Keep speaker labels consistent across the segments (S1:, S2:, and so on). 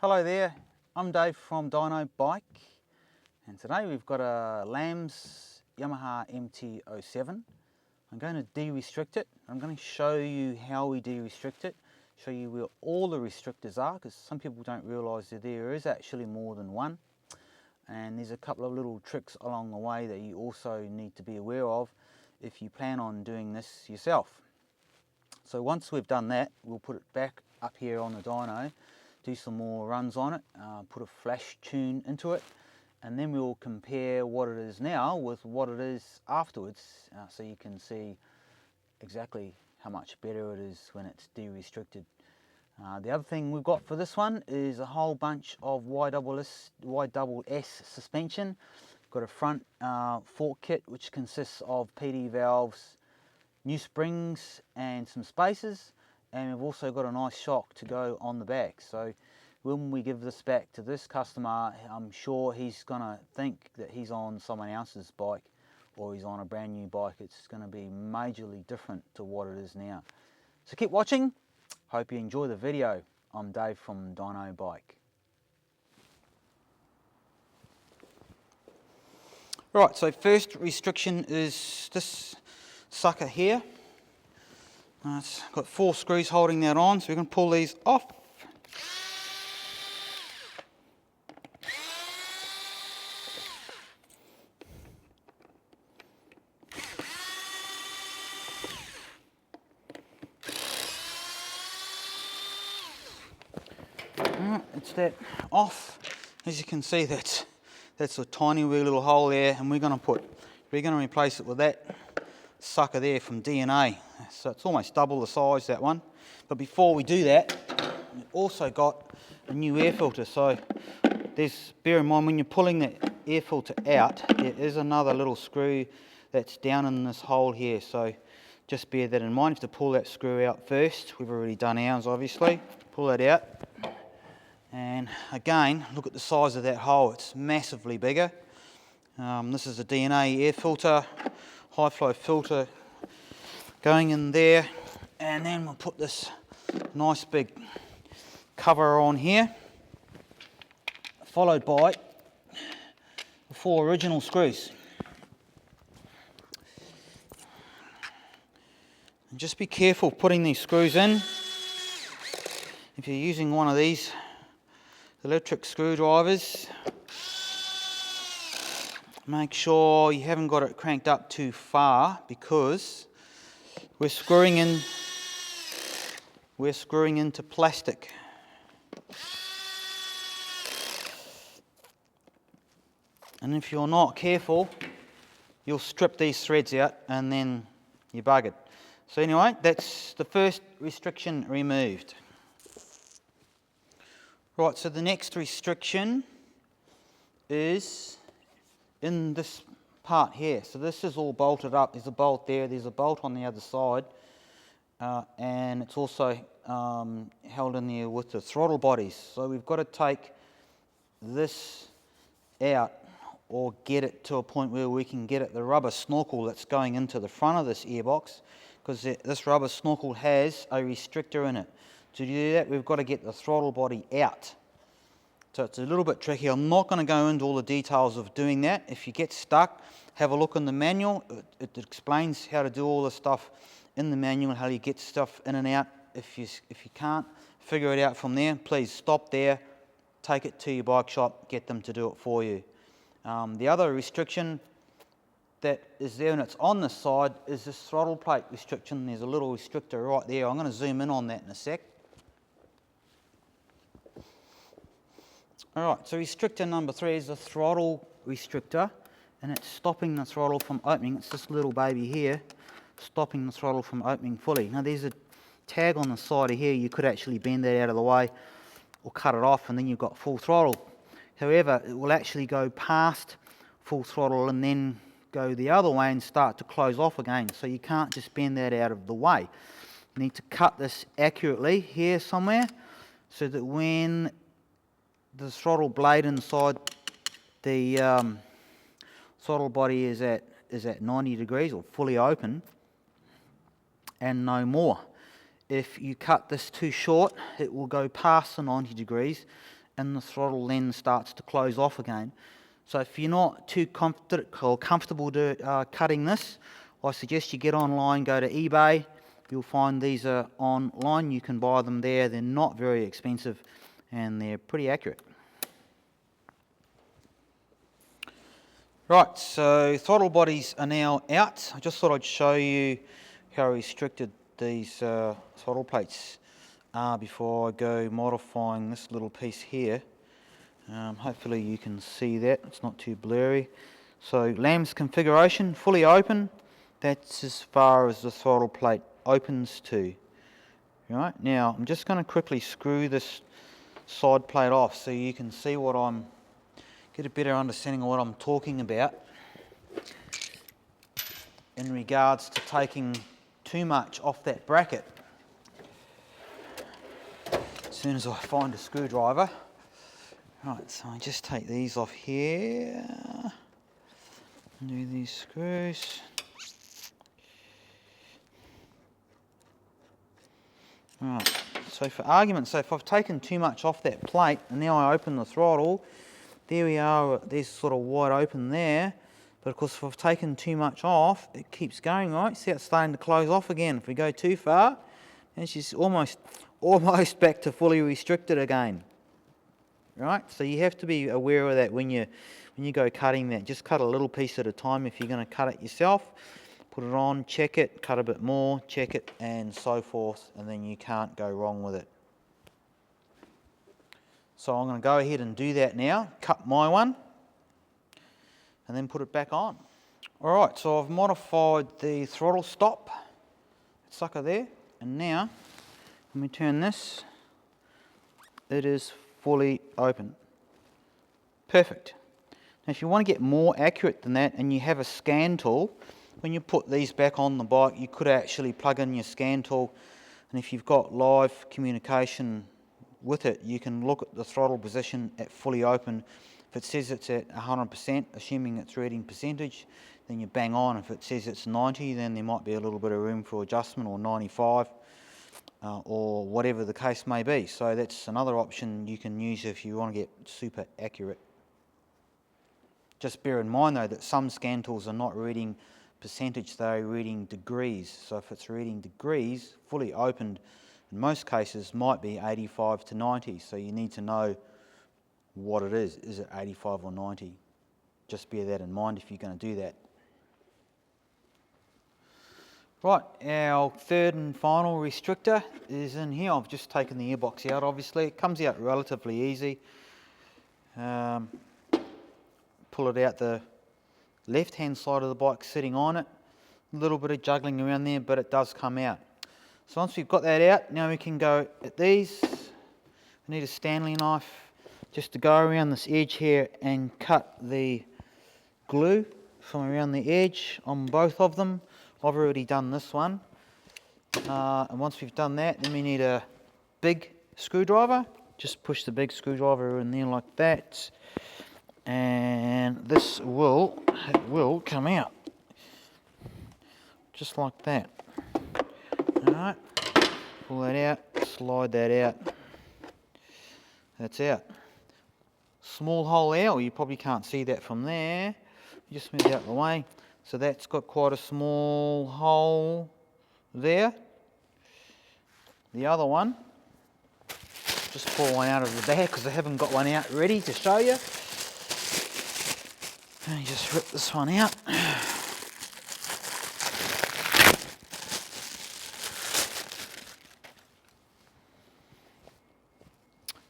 S1: Hello there, I'm Dave from Dyno Bike, and today we've got a Lamb's Yamaha MT07. I'm going to de-restrict it. I'm going to show you how we de-restrict it, show you where all the restrictors are, because some people don't realise that there is actually more than one. And there's a couple of little tricks along the way that you also need to be aware of if you plan on doing this yourself. So once we've done that, we'll put it back up here on the dyno, do some more runs on it, put a flash tune into it, and then we'll compare what it is now with what it is afterwards, so you can see exactly how much better it is when it's de-restricted. The other thing we've got for this one is a whole bunch of YSS suspension. We've got a front fork kit which consists of PD valves, new springs and some spacers, and we've also got a nice shock to go on the back. So when we give this back to this customer, I'm sure he's gonna think that he's on someone else's bike or he's on a brand new bike. It's gonna be majorly different to what it is now. So keep watching, hope you enjoy the video. I'm Dave from Dyno Bike. Right, so first restriction is this sucker here. It's got 4 screws holding that on, so we can pull these off. It's that off. As you can see, that's a tiny wee little hole there, and we're going to replace it with that sucker there from Dyno. So it's almost double the size, that one. But before we do that, we've also got a new air filter. So bear in mind when you're pulling that air filter out, there is another little screw that's down in this hole here. So just bear that in mind. You have to pull that screw out first. We've already done ours, obviously. Pull that out. And again, look at the size of that hole. It's massively bigger. This is a Dyno air filter, high flow filter going in there, and then we'll put this nice big cover on here, followed by the 4 original screws. And just be careful putting these screws in. If you're using one of these electric screwdrivers, make sure you haven't got it cranked up too far, because we're screwing into plastic. And if you're not careful, you'll strip these threads out and then you're buggered. So anyway, that's the first restriction removed. Right, so the next restriction is in this part here. So this is all bolted up. There's a bolt there, there's a bolt on the other side, and it's also held in there with the throttle bodies. So we've got to take this out, or get it to a point where we can get at the rubber snorkel that's going into the front of this airbox, because this rubber snorkel has a restrictor in it. To do that, we've got to get the throttle body out. So it's a little bit tricky. I'm not going to go into all the details of doing that. If you get stuck, have a look in the manual. It explains how to do all the stuff in the manual, how you get stuff in and out. If you can't figure it out from there, please stop there, take it to your bike shop, get them to do it for you. The other restriction that is there, and it's on this side, is this throttle plate restriction. There's a little restrictor right there. I'm going to zoom in on that in a sec. Alright, so restrictor number 3 is the throttle restrictor, and it's stopping the throttle from opening. It's this little baby here, stopping the throttle from opening fully. Now there's a tag on the side of here. You could actually bend that out of the way or cut it off, and then you've got full throttle. However, it will actually go past full throttle and then go the other way and start to close off again. So you can't just bend that out of the way. You need to cut this accurately here somewhere, so that when the throttle blade inside the throttle body is at 90 degrees or fully open, and no more. If you cut this too short, it will go past the 90 degrees and the throttle then starts to close off again. So if you're not too comfortable cutting this, I suggest you get online, go to eBay. You'll find these are online. You can buy them there. They're not very expensive and they're pretty accurate. Right, so throttle bodies are now out. I just thought I'd show you how restricted these throttle plates are before I go modifying this little piece here. Hopefully you can see that, it's not too blurry. So lamb's configuration, fully open. That's as far as the throttle plate opens to. Right, now I'm just going to quickly screw this side plate off so you can see get a better understanding of what I'm talking about in regards to taking too much off that bracket. As soon as I find a screwdriver. Right, so I just take these off here, do these screws. Right, so for argument's sake, if I've taken too much off that plate and now I open the throttle, there we are, there's sort of wide open there, but of course if I've taken too much off, it keeps going, right? See, it's starting to close off again. If we go too far, it's just almost back to fully restricted again. Right, so you have to be aware of that when you go cutting that. Just cut a little piece at a time if you're going to cut it yourself. Put it on, check it, cut a bit more, check it, and so forth, and then you can't go wrong with it. So I'm going to go ahead and do that now, cut my one, and then put it back on. Alright, so I've modified the throttle stop, sucker there, and now, let me turn this, it is fully open. Perfect. Now if you want to get more accurate than that and you have a scan tool, when you put these back on the bike you could actually plug in your scan tool, and if you've got live communication with it you can look at the throttle position at fully open. If it says it's at 100%, assuming it's reading percentage, then you bang on. If it says it's 90, then there might be a little bit of room for adjustment, or 95. Or whatever the case may be. So that's another option you can use if you want to get super accurate. Just bear in mind though that some scan tools are not reading percentage, they're reading degrees. So if it's reading degrees, fully opened, in most cases might be 85 to 90. So you need to know what it is. Is it 85 or 90? Just bear that in mind if you're going to do that. Right, our third and final restrictor is in here. I've just taken the airbox out, obviously. It comes out relatively easy. Pull it out the left-hand side of the bike, sitting on it. A little bit of juggling around there, but it does come out. So once we've got that out, now we can go at these. We need a Stanley knife just to go around this edge here and cut the glue from around the edge on both of them. I've already done this one, and once we've done that, then we need a big screwdriver. Just push the big screwdriver in there like that, and this will come out just like that. Alright, pull that out, slide that out, that's out. Small hole there, or you probably can't see that from there. Just move it out of the way. So that's got quite a small hole there. The other one, just pull one out of the bag because I haven't got one out ready to show you. And you just rip this one out.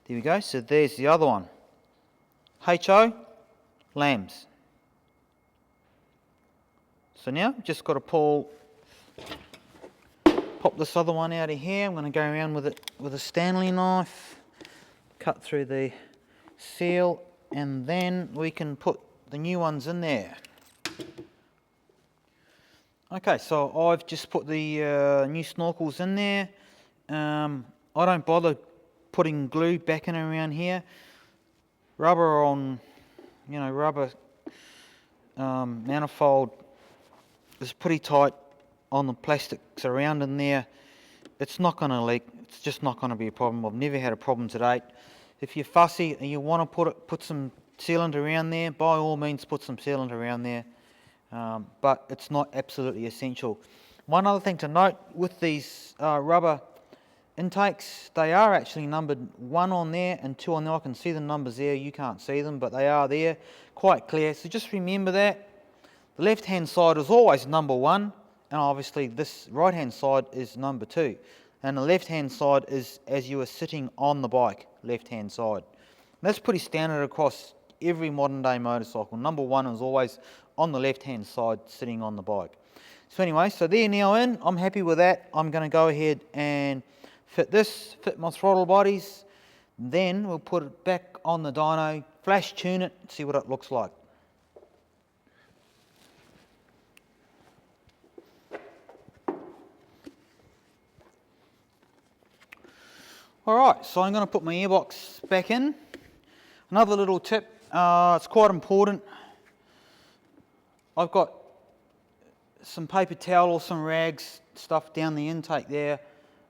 S1: There we go, so there's the other one. HO, lambs. So now, just got to pop this other one out of here. I'm going to go around with it with a Stanley knife, cut through the seal, and then we can put the new ones in there. Okay, so I've just put the new snorkels in there. I don't bother putting glue back in around here. Rubber on, rubber manifold is pretty tight on the plastics around in there. It's not going to leak. It's just not going to be a problem. I've never had a problem to date. If you're fussy and you want to put some sealant around there, by all means put some sealant around there, but it's not absolutely essential. One other thing to note with these rubber intakes, they are actually numbered 1 on there and 2 on there. I can see the numbers there, you can't see them, but they are there, quite clear. So just remember that. The left hand side is always number 1, and obviously this right hand side is number 2. And the left hand side is as you are sitting on the bike, left hand side. And that's pretty standard across every modern day motorcycle. Number 1 is always on the left hand side sitting on the bike. So anyway, so they're now in, I'm happy with that. I'm going to go ahead and fit my throttle bodies, then we'll put it back on the dyno, flash tune it, see what it looks like. Alright, so I'm going to put my airbox back in. Another little tip, it's quite important. I've got some paper towel or some rags stuff down the intake there.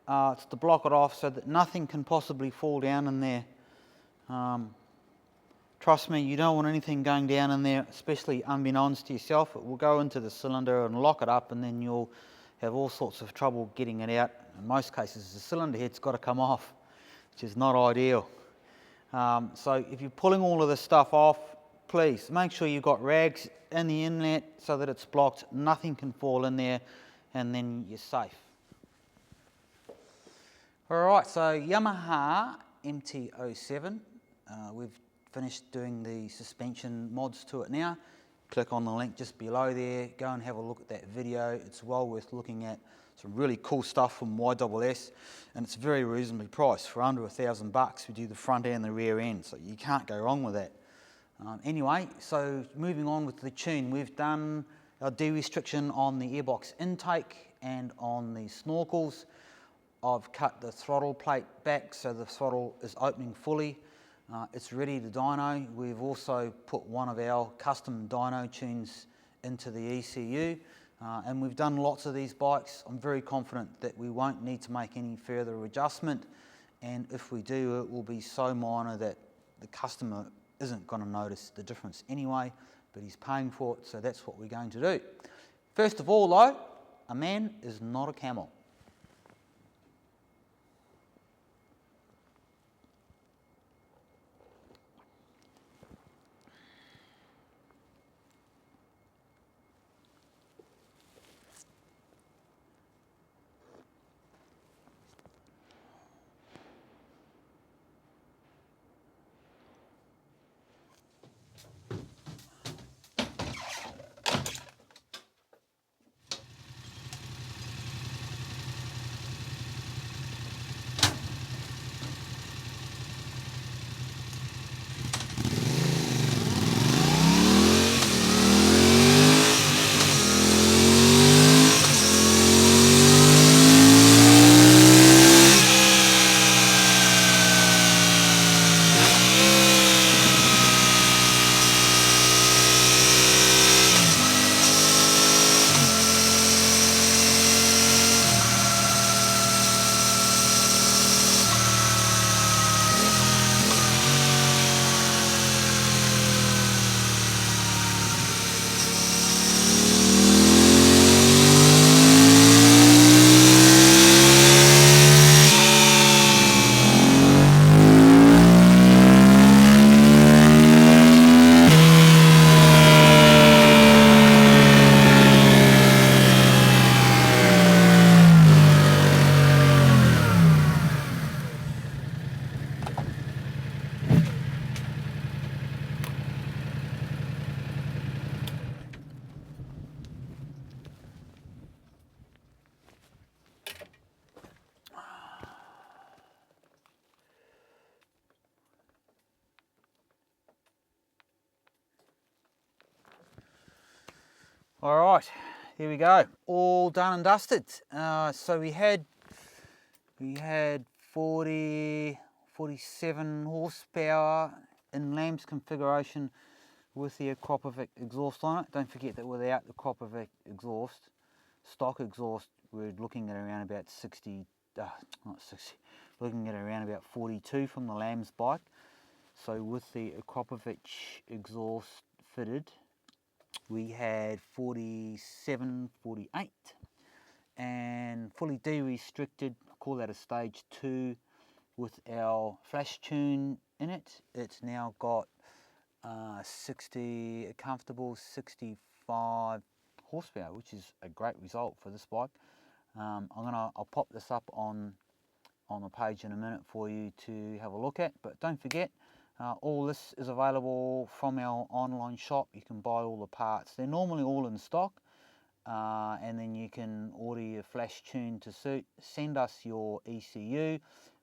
S1: It's to block it off so that nothing can possibly fall down in there. Trust me, you don't want anything going down in there, especially unbeknownst to yourself. It will go into the cylinder and lock it up, and then you'll have all sorts of trouble getting it out. In most cases, the cylinder head's got to come off, which is not ideal. So if you're pulling all of this stuff off, please make sure you've got rags in the inlet so that it's blocked, nothing can fall in there, and then you're safe. Alright, so Yamaha MT07, we've finished doing the suspension mods to it now. Click on the link just below there, go and have a look at that video. It's well worth looking at. Some really cool stuff from YSS, and it's very reasonably priced. For under $1,000 we do the front and the rear end, so you can't go wrong with that. Anyway, so moving on with the tune, we've done our de-restriction on the airbox intake and on the snorkels. I've cut the throttle plate back so the throttle is opening fully. It's ready to dyno. We've also put one of our custom dyno tunes into the ECU, and we've done lots of these bikes. I'm very confident that we won't need to make any further adjustment, and if we do, it will be so minor that the customer isn't going to notice the difference anyway, but he's paying for it, so that's what we're going to do. First of all though, a man is not a camel. All right, here we go, all done and dusted. So we had 47 horsepower in Lamb's configuration with the Akropovic exhaust on it. Don't forget that without the Akropovic exhaust, stock exhaust, we're looking at around about 60, not 60, looking at around about 42 from the Lamb's bike. So with the Akropovich exhaust fitted, we had 47, 48, and fully de-restricted, I call that a stage 2, with our flash tune in it. It's now got a comfortable 65 horsepower, which is a great result for this bike. I'll pop this up on the page in a minute for you to have a look at, but don't forget, all this is available from our online shop. You can buy all the parts. They're normally all in stock, and then you can order your flash tune to suit. Send us your ECU.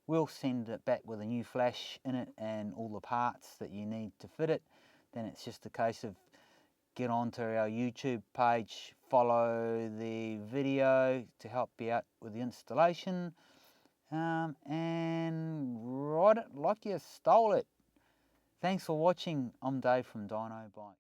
S1: We'll send it back with a new flash in it and all the parts that you need to fit it. Then it's just a case of get onto our YouTube page, follow the video to help you out with the installation, and ride it like you stole it. Thanks for watching. I'm Dave from Dyno Bike.